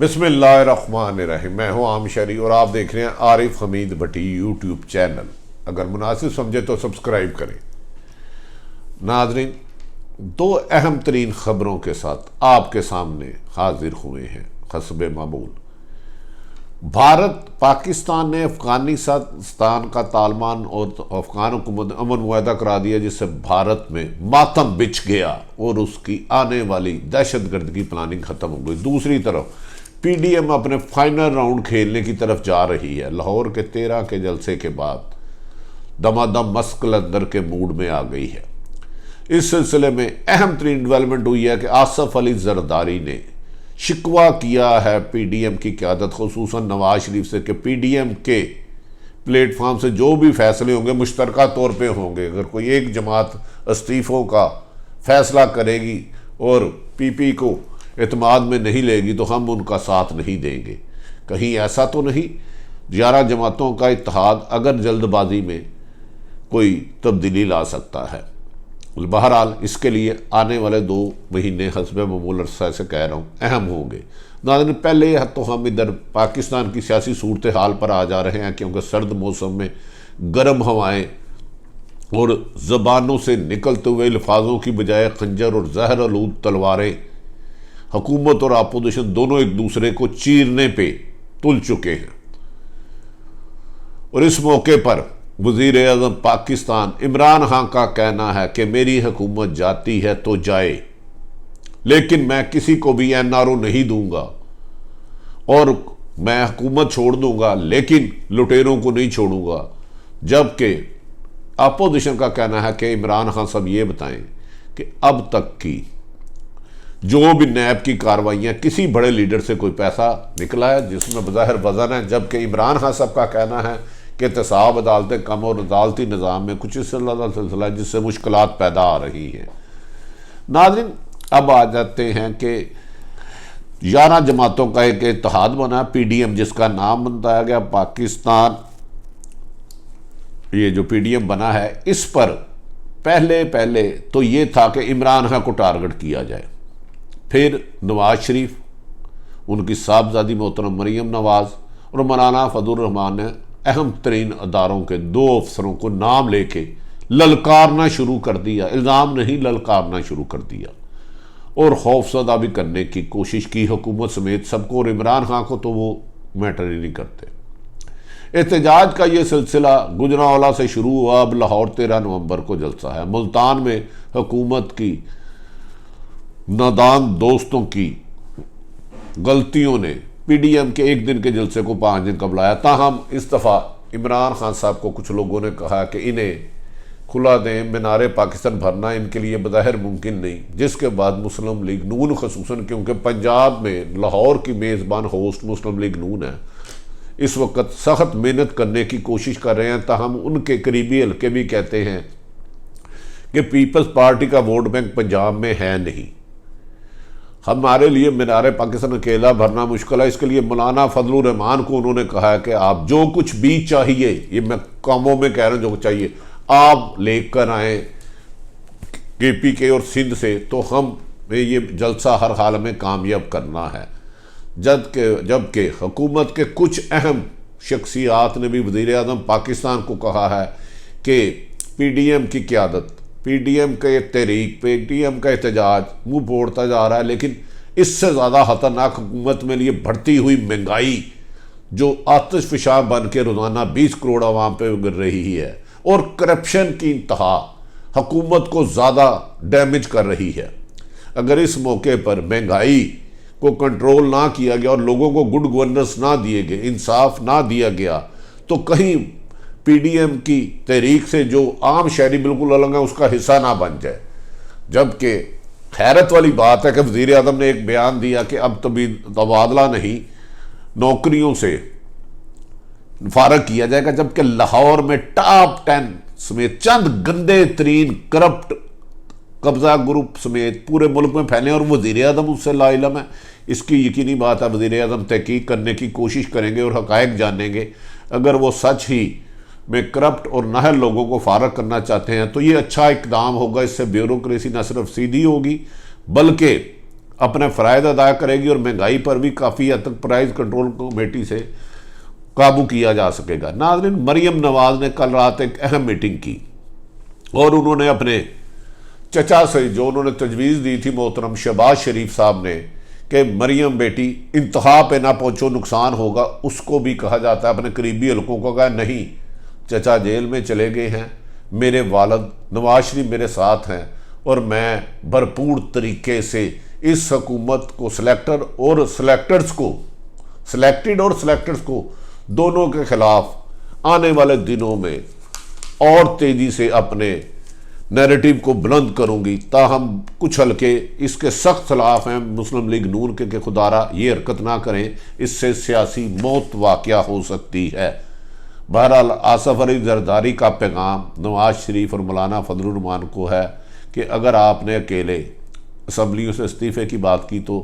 बिस्मिल्लाहिर्रहमानिर्रहीम। मैं हूं आम शरी और आप देख रहे हैं आरिफ हमीद भट्टी यूट्यूब चैनल। अगर मुनासिब समझे तो सब्सक्राइब करें। नाजरीन, दो अहम तरीन खबरों के साथ आपके सामने हाजिर हुए हैं। हस्बे मामूल भारत पाकिस्तान ने अफगानिस्तान का तालिबान और अफगान हुकूमत अमन मुआहदा करा दिया, जिससे भारत में मातम बिछ गया और उसकी आने वाली दहशतगर्द की प्लानिंग खत्म हो गई। दूसरी तरफ पीडीएम अपने फाइनल राउंड खेलने की तरफ जा रही है। लाहौर के 13 के जलसे के बाद दमादम मस्कलंदर के मूड में आ गई है। इस सिलसिले में अहम तरीन डेवलपमेंट हुई है कि आसफ अली जरदारी ने शिकवा किया है पीडीएम की क़यादत, खुसूसन नवाज शरीफ से, कि पीडीएम के प्लेटफॉर्म से जो भी फैसले होंगे मुश्तरका तौर पे होंगे। अगर कोई एक जमात इस्तीफ़ों का फैसला करेगी और पीपी को एतमाद में नहीं लेगी तो हम उनका साथ नहीं देंगे। कहीं ऐसा तो नहीं 11 जमातों का इत्तेहाद अगर जल्दबाजी में कोई तब्दीली ला सकता है। बहरहाल इसके लिए आने वाले 2 महीने हस्बे मामूल अरसा से कह रहा हूँ अहम होंगे। नाज़रीन, पहले तो हम इधर पाकिस्तान की सियासी सूरत हाल पर आ जा रहे हैं, क्योंकि सर्द मौसम में गर्म हवाएं और ज़बानों से निकलते हुए अल्फाजों की बजाय खंजर और जहर आलूद तलवारें हुकूमत और अपोजिशन दोनों एक दूसरे को चीरने पे तुल चुके हैं। और इस मौके पर वज़ीर आज़म पाकिस्तान इमरान खान का कहना है कि मेरी हुकूमत जाती है तो जाए, लेकिन मैं किसी को भी एनआरओ नहीं दूंगा और मैं हुकूमत छोड़ दूंगा लेकिन लुटेरों को नहीं छोड़ूंगा। जबकि अपोजिशन का कहना है कि इमरान खान साहब ये बताएं कि अब तक की जो भी नैब की कार्रवाइयाँ किसी बड़े लीडर से कोई पैसा निकला है जिसमें बज़ाहिर वज़न है। जबकि इमरान खान साहब का कहना है कि एहतसाब अदालतें कम और अदालती निज़ाम में कुछ इस सिलसिला है जिससे मुश्किलात पैदा आ रही हैं। नाज़रीन, अब आ जाते हैं कि 11 जमातों का एक इत्तेहाद बना पीडीएम, जिसका नाम बताया गया पाकिस्तान। ये जो पीडीएम बना है इस पर पहले तो ये था कि इमरान खान को टारगेट किया जाए, फिर नवाज शरीफ, उनकी साहबजादी मोहतरम मरीम नवाज और मौलाना फजल रहमान ने अहम तरीन अदारों के 2 अफसरों को नाम लेके ललकारना शुरू कर दिया। इल्ज़ाम नहीं, ललकारना शुरू कर दिया और खौफजदा भी करने की कोशिश की हुकूमत समेत सबको। और इमरान खान को तो वो मैटर ही नहीं करते। एहतजाज का ये सिलसिला गुजरांवाला से शुरू हुआ। अब लाहौर 13 नवंबर को जलसा है। मुल्तान में हुकूमत की नादान दोस्तों की गलतियों ने पीडीएम के एक दिन के जलसे को 5 दिन का बुलाया। ताहम इस दफ़ा इमरान खान साहब को कुछ लोगों ने कहा कि इन्हें खुला दें, मीनारे पाकिस्तान भरना इनके लिए बज़ाहिर मुमकिन नहीं। जिसके बाद मुस्लिम लीग नून, खसूसन क्योंकि पंजाब में लाहौर की मेज़बान होस्ट मुस्लिम लीग नून है, इस वक्त सख्त मेहनत करने की कोशिश कर रहे हैं। ताहम उनके करीबी हल्के भी कहते हैं कि पीपल्स पार्टी का वोट बैंक पंजाब में है नहीं। हमारे लिए मीनारे पाकिस्तान अकेला भरना मुश्किल है। इसके लिए मौलाना फजल रहमान को उन्होंने कहा है कि आप जो कुछ भी चाहिए, ये मैं कामों में कह रहा हूँ, जो चाहिए आप लेकर आए केपीके और सिंध से, तो हम ये जलसा हर हाल में कामयाब करना है। जबकि हुकूमत के कुछ अहम शख्सियात ने भी वज़ीर आज़म पाकिस्तान को कहा है कि पीडीएम की क़यादत, पीडीएम के तहरीक, पीडीएम का एहतजाज मुंह बोड़ता जा रहा है। लेकिन इससे ज़्यादा खतरनाक हुकूमत में लिए बढ़ती हुई महंगाई जो आतिशफशां बन के रोज़ाना 20 करोड़ आवाम पे गिर रही है और करप्शन की इंतहा हुकूमत को ज़्यादा डैमेज कर रही है। अगर इस मौके पर महंगाई को कंट्रोल ना किया गया और लोगों को गुड गवर्नेंस ना दिए गए, इंसाफ ना दिया गया, तो कहीं पीडीएम की तहरीक से जो आम शहरी बिल्कुल अलग है उसका हिस्सा ना बन जाए। जबकि हैरत वाली बात है कि वज़ीर आज़म ने एक बयान दिया कि अब तबादला नहीं, नौकरियों से फारग किया जाएगा। जबकि लाहौर में टॉप 10 समेत चंद गंदे तरीन करप्ट कब्जा ग्रुप समेत पूरे मुल्क में फैले और वज़ीर आज़म उससे लाइलम है। इसकी यकीनी बात है वज़ीर आज़म तहकीक करने की कोशिश करेंगे और हक़ाइक़ जानेंगे। अगर वो सच ही में करप्ट और नाहल लोगों को फारग करना चाहते हैं तो ये अच्छा इकदाम होगा। इससे ब्यूरोक्रेसी न सिर्फ सीधी होगी बल्कि अपने फ़राइज़ अदा करेगी और महंगाई पर भी काफ़ी हद तक प्राइस कंट्रोल कमेटी से काबू किया जा सकेगा। नाज़रीन, मरियम नवाज़ ने कल रात एक अहम मीटिंग की और उन्होंने अपने चचा से जो उन्होंने तजवीज़ दी थी मोहतरम शहबाज शरीफ साहब ने कि मरियम बेटी इंतहा पे ना पहुँचो, नुकसान होगा, उसको भी कहा जाता है, अपने करीबी हलकों को कहा नहीं, चचा जेल में चले गए हैं, मेरे वालिद नवाज शरीफ मेरे साथ हैं और मैं भरपूर तरीके से इस हुकूमत को सिलेक्टेड और सिलेक्टर्स को दोनों के खिलाफ आने वाले दिनों में और तेज़ी से अपने नैरेटिव को बुलंद करूंगी। ताहम कुछ हल्के इसके सख्त खिलाफ हैं, मुस्लिम लीग नून के खुदारा ये हरकत ना करें, इससे सियासी मौत वाक़या हो सकती है। बहरहाल आसफ अली जरदारी का पैगाम नवाज शरीफ और मौलाना फजलुर रहमान को है कि अगर आपने अकेले असम्बलियों से इस्तीफ़े की बात की तो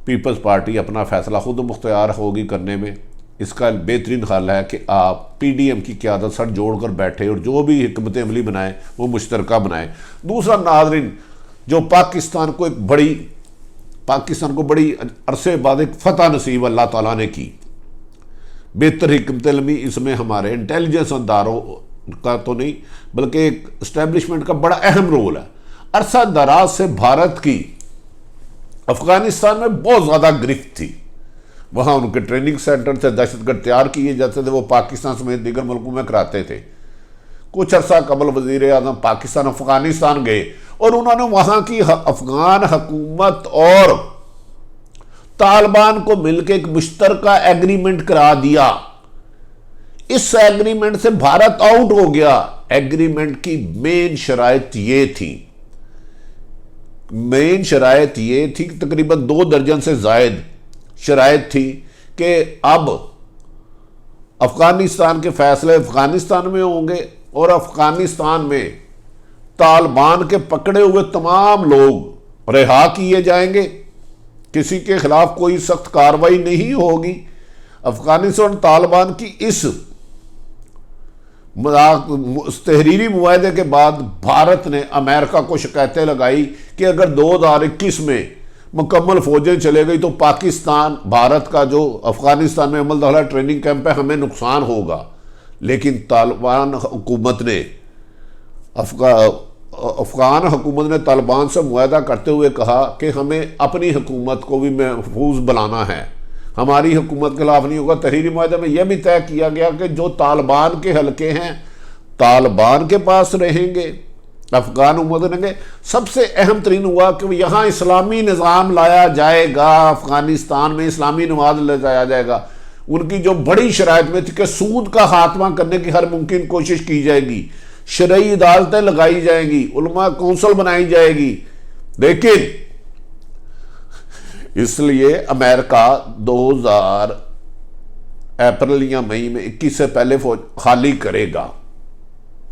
पीपल्स पार्टी अपना फ़ैसला खुद मुख्तियार होगी करने में। इसका बेहतरीन हल है कि आप पीडीएम की क़यादत सर जोड़ कर बैठे और जो भी हिकमत अमली बनाए वो मुश्तरका बनाए। दूसरा नाज़रीन, जो पाकिस्तान को बड़ी अरसे बाद एक फ़तह नसीब अल्लाह ताला ने की, बेहतर हिकमत अमली इसमें हमारे इंटेलिजेंस अदारों का तो नहीं बल्कि एक इस्टेब्लिशमेंट का बड़ा अहम रोल है। अरसा दराज से भारत की अफगानिस्तान में बहुत ज़्यादा गिरफ्त थी, वहाँ उनके ट्रेनिंग सेंटर थे, दहशतगर्द तैयार किए जाते थे, वो पाकिस्तान समेत दीगर मुल्कों में कराते थे। कुछ अरसा कबल वज़ीर आज़म पाकिस्तान अफगानिस्तान गए और उन्होंने वहाँ की अफगान हुकूमत और तालिबान को मिलकर एक मुश्तरका एग्रीमेंट करा दिया। इस एग्रीमेंट से भारत आउट हो गया। एग्रीमेंट की मेन शराइत ये थी तकरीबन 2 दर्जन से जायद शराइत थी कि अब अफगानिस्तान के फैसले अफगानिस्तान में होंगे और अफगानिस्तान में तालिबान के पकड़े हुए तमाम लोग रिहा किए जाएंगे, किसी के खिलाफ कोई सख्त कार्रवाई नहीं होगी। अफगानिस्तान तालिबान की इस तहरीरी मुआहदे के बाद भारत ने अमेरिका को शिकायतें लगाई कि अगर 2021 में मुकम्मल फौजें चले गई तो पाकिस्तान भारत का जो अफगानिस्तान में अमल दखला ट्रेनिंग कैंप है हमें नुकसान होगा। लेकिन तालिबान हुकूमत ने अफगान हुकूमत ने तालिबान से मुआहदा करते हुए कहा कि हमें अपनी हुकूमत को भी महफूज बनाना है, हमारी हुकूमत के खिलाफ नहीं होगा। तहरीरी मुआहदे में यह भी तय किया गया कि जो तालिबान के हलके हैं तालिबान के पास रहेंगे, अफगान हुकूमत रहेंगे। सबसे अहम तरीन हुआ कि यहाँ इस्लामी निज़ाम लाया जाएगा, अफगानिस्तान में इस्लामी नवाज लाया जाएगा। उनकी जो बड़ी शराइत में थी कि सूद का खात्मा करने की हर मुमकिन कोशिश की जाएगी, शरई अदालतें लगाई जाएंगी, उलमा कौंसिल बनाई जाएगी। लेकिन इसलिए अमेरिका 2000 अप्रैल या मई में 21 से पहले फौज खाली करेगा।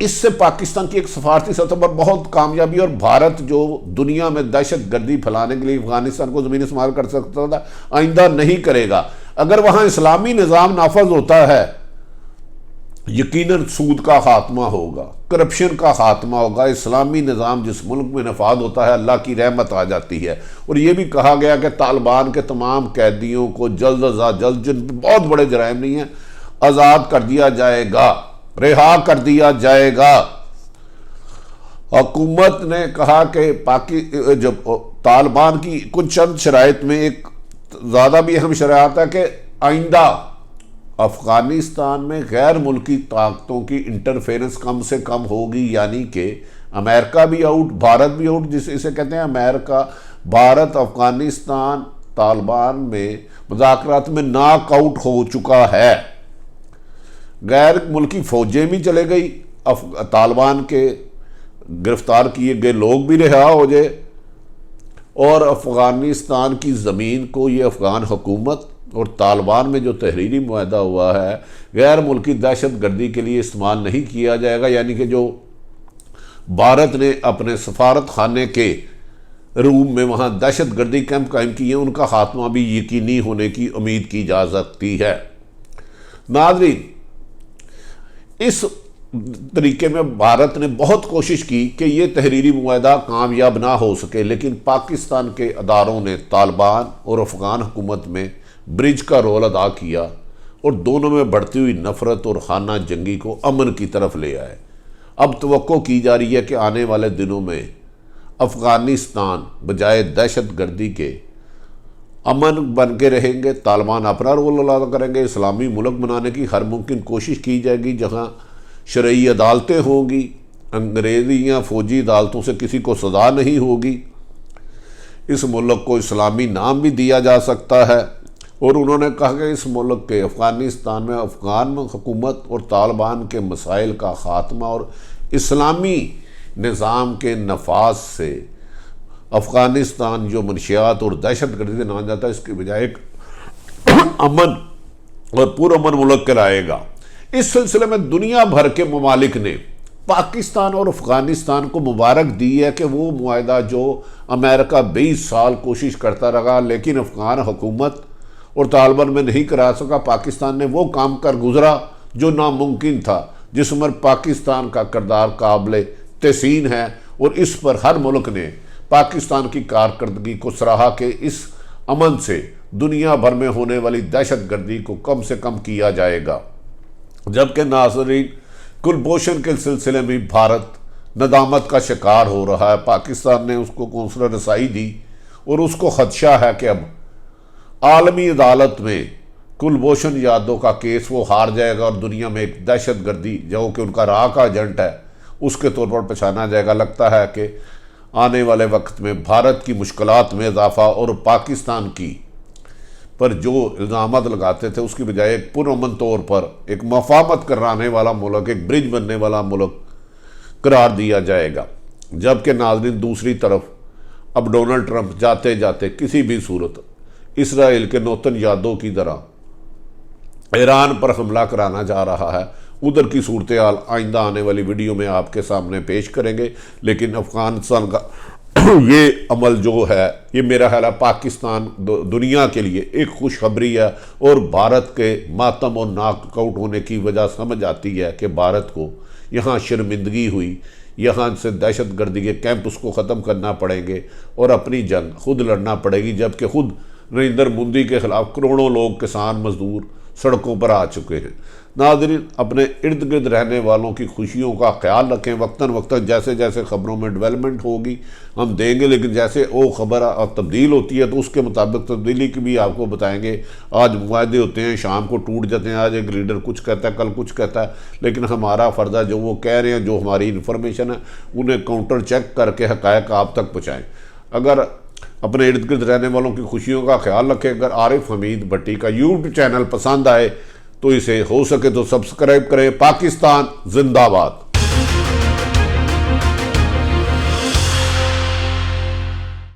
इससे पाकिस्तान की एक सफारती सतह पर बहुत कामयाबी, और भारत जो दुनिया में दहशत गर्दी फैलाने के लिए अफगानिस्तान को ज़मीन इस्तेमाल कर सकता था, आइंदा नहीं करेगा। अगर वहाँ इस्लामी निज़ाम नाफज होता है, यकीनन सूद का खात्मा होगा, करप्शन का खात्मा होगा। इस्लामी निज़ाम जिस मुल्क में नफाद होता है अल्लाह की रहमत आ जाती है। और ये भी कहा गया कि तालिबान के तमाम कैदियों को जल्द अज जल्द, जिन बहुत बड़े जराइम नहीं हैं, आज़ाद कर दिया जाएगा, रिहा कर दिया जाएगा। हुकूमत ने कहा कि जब तालिबान की कुछ चंद शराइत में एक ज़्यादा भी अहम शराइत है कि आइंदा अफगानिस्तान में गैर मुल्की ताकतों की इंटरफेरेंस कम से कम होगी, यानी कि अमेरिका भी आउट, भारत भी आउट। इसे कहते हैं अमेरिका, भारत, अफगानिस्तान तालिबान में मुज़ाकरात में नॉकआउट हो चुका है। गैर मुल्की फौजें भी चले गई, तालिबान के गिरफ्तार किए गए लोग भी रिहा हो जाए, और अफगानिस्तान की ज़मीन को ये अफगान हुकूमत और तालिबान में जो तहरीरी मुआहदा हुआ है गैर मुल्की दहशत गर्दी के लिए इस्तेमाल नहीं किया जाएगा। यानी कि जो भारत ने अपने सफारत खाने के रूम में वहाँ दहशत गर्दी कैंप कायम किए, उनका खात्मा भी यकीनी होने की उम्मीद की जा सकती है। नाज़रीन, इस तरीके में भारत ने बहुत कोशिश की कि ये तहरीरी मुआहदा कामयाब ना हो सके, लेकिन पाकिस्तान के अदारों ने तालिबान और अफ़गान हुकूमत में ब्रिज का रोल अदा किया और दोनों में बढ़ती हुई नफरत और खाना जंगी को अमन की तरफ ले आए। अब तवक्को की जा रही है कि आने वाले दिनों में अफ़गानिस्तान बजाय दहशत गर्दी के अमन बन के रहेंगे, तालिबान अपना रोल अदा करेंगे, इस्लामी मुल्क बनाने की हर मुमकिन कोशिश की जाएगी, जहाँ शरई अदालतें होंगी, अंग्रेजी या फ़ौजी अदालतों से किसी को सज़ा नहीं होगी, इस मुल्क को इस्लामी नाम भी दिया जा सकता है। और उन्होंने कहा कि इस मुल्क के अफ़गानिस्तान में अफ़गान हुकूमत और तालिबान के मसाइल का ख़ात्मा और इस्लामी निज़ाम के नफाज से अफ़गानिस्तान जो मनशियात और दहशत गर्दी से ना जाता है, इसके बजाय एक अमन और पुरअमन मुल्क कराएगा। इस सिलसिले में दुनिया भर के ममालिक ने पाकिस्तान और अफ़गानिस्तान को मुबारक दी है कि वो मुआहदा जो अमेरिका 20 साल कोशिश करता रहा लेकिन अफ़गान हुकूमत और तालिबान में नहीं करा सका, पाकिस्तान ने वो काम कर गुजरा जो नामुमकिन था, जिसमें पाकिस्तान का किरदार काबिल तहसीन है। और इस पर हर मुल्क ने पाकिस्तान की कारकर्दगी को सराहा कि इस अमन से दुनिया भर में होने वाली दहशत गर्दी को कम से कम किया जाएगा। जबकि नाज़रीन, कुलभूषण के सिलसिले में भारत नदामत का शिकार हो रहा है। पाकिस्तान ने उसको कौंसलर रसाई दी और उसको खदशा है कि अब आलमी अदालत में कुलभूषण यादव का केस वो हार जाएगा और दुनिया में एक दहशत गर्दी जो कि उनका राह का एजेंट है उसके तौर पर पहचाना जाएगा। लगता है कि आने वाले वक्त में भारत की मुश्किलात में इजाफा और पाकिस्तान की पर जो इल्ज़ामात लगाते थे उसकी बजाय एक पुरअमन तौर पर एक मफाहमत कराने वाला मुल्क, एक ब्रिज बनने वाला मुल्क करार दिया जाएगा। जबकि नाज़रीन, दूसरी तरफ अब डोनाल्ड ट्रंप जाते जाते किसी भी सूरत इसराइल के नौतन यादव की तरह ईरान पर हमला कराना जा रहा है। उधर की सूरत हाल आइंदा आने वाली वीडियो में आपके सामने पेश करेंगे। लेकिन अफ़गानिस्तान का ये अमल जो है, ये मेरा ख्याल है पाकिस्तान दुनिया के लिए एक खुशखबरी है और भारत के मातम और नाकआउट होने की वजह समझ आती है कि भारत को यहाँ शर्मिंदगी हुई, यहाँ से दहशत गर्दी के कैंप उसको ख़त्म करना पड़ेंगे और अपनी जंग खुद लड़ना पड़ेगी। जबकि खुद नरेंद्र मोदी के खिलाफ करोड़ों लोग, किसान, मजदूर सड़कों पर आ चुके हैं। नाज़रीन, अपने इर्द गिर्द रहने वालों की खुशियों का ख्याल रखें। वक्तन वक्तन जैसे जैसे ख़बरों में डेवलपमेंट होगी हम देंगे, लेकिन जैसे वो खबर तब्दील होती है तो उसके मुताबिक तब्दीली की भी आपको बताएंगे। आज मुआहदे होते हैं, शाम को टूट जाते हैं, आज एक लीडर कुछ कहता है, कल कुछ कहता है, लेकिन हमारा फ़र्ज़ है जो वो कह रहे हैं, जो हमारी इन्फॉर्मेशन है, उन्हें काउंटर चेक करके हक़ायक़ आप तक पहुँचाएँ। अगर अपने इर्द गिर्द रहने वालों की खुशियों का ख्याल रखें। अगर आरिफ हमीद भट्टी का यूट्यूब चैनल पसंद आए तो इसे हो सके तो सब्सक्राइब करें। पाकिस्तान जिंदाबाद।